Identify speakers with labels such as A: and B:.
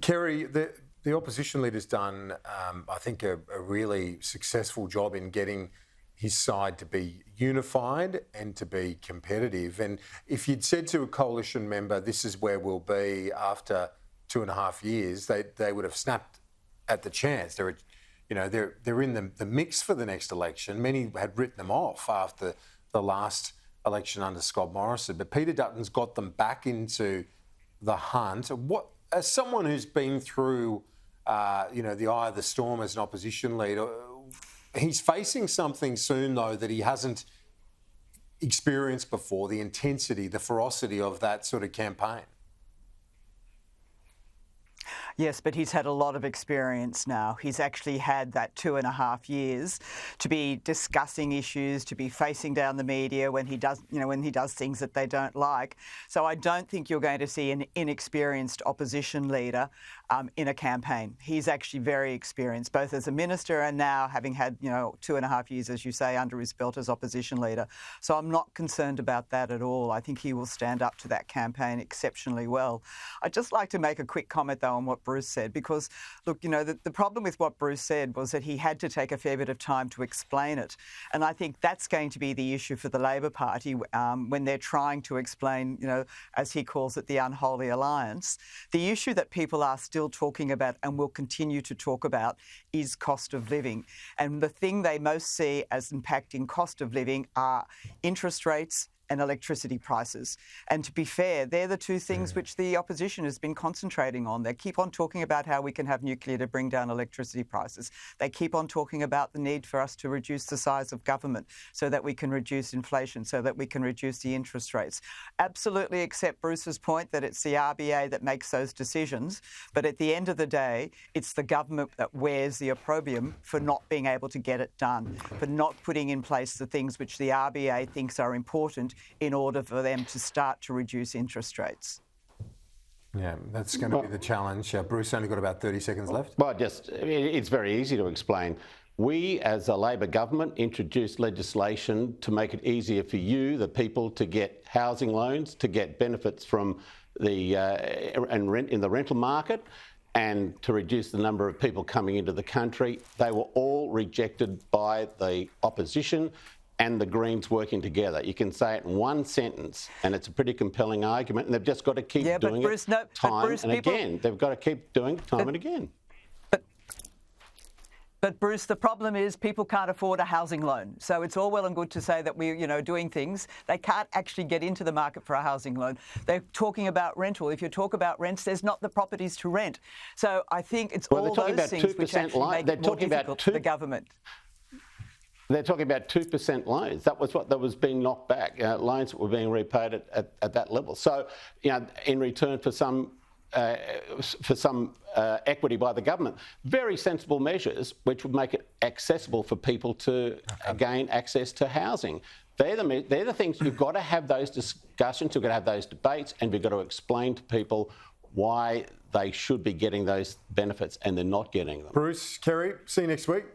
A: Kerry, the opposition leader's done, I think, a really successful job in getting his side to be unified and to be competitive. And if you'd said to a coalition member, this is where we'll be after 2.5 years, they would have snapped at the chance. They're in the mix for the next election. Many had written them off after the last election under Scott Morrison. But Peter Dutton's got them back into the hunt. As someone who's been through, the eye of the storm as an opposition leader, he's facing something soon, though, that he hasn't experienced before, the intensity, the ferocity of that sort of campaign.
B: Yes, but he's had a lot of experience now. He's actually had that 2.5 years to be discussing issues, to be facing down the media when he does things that they don't like. So I don't think you're going to see an inexperienced opposition leader in a campaign. He's actually very experienced, both as a minister and now having had 2.5 years, as you say, under his belt as opposition leader. So I'm not concerned about that at all. I think he will stand up to that campaign exceptionally well. I'd just like to make a quick comment, though, on what Bruce said, because, look, the problem with what Bruce said was that he had to take a fair bit of time to explain it. And I think that's going to be the issue for the Labor Party when they're trying to explain, as he calls it, the unholy alliance. The issue that people are still talking about and will continue to talk about is cost of living. And the thing they most see as impacting cost of living are interest rates and electricity prices. And to be fair, they're the two things which the opposition has been concentrating on. They keep on talking about how we can have nuclear to bring down electricity prices. They keep on talking about the need for us to reduce the size of government so that we can reduce inflation, so that we can reduce the interest rates. Absolutely accept Bruce's point that it's the RBA that makes those decisions, but at the end of the day, it's the government that wears the opprobrium for not being able to get it done, for not putting in place the things which the RBA thinks are important in order for them to start to reduce interest rates.
A: Yeah, that's going to be the challenge. Bruce, only got about 30 seconds left.
C: Well, it's very easy to explain. We, as a Labor government, introduced legislation to make it easier for you, the people, to get housing loans, to get benefits from the in the rental market, and to reduce the number of people coming into the country. They were all rejected by the opposition and the Greens working together. You can say it in one sentence, and it's a pretty compelling argument, and they've just got to keep doing it time and again. They've got to keep doing it time and again.
B: But Bruce, the problem is people can't afford a housing loan. So it's all well and good to say that we're, doing things. They can't actually get into the market for a housing loan. They're talking about rental. If you talk about rents, there's not the properties to rent. So I think it's all those things which actually make it more difficult for the government.
C: They're talking about 2% loans. That was what was being knocked back, loans that were being repaid at that level. So, in return for some equity by the government, very sensible measures which would make it accessible for people to gain access to housing. They're the things you've got to have those discussions, you've got to have those debates, and you've got to explain to people why they should be getting those benefits and they're not getting them.
A: Bruce, Kerry, see you next week.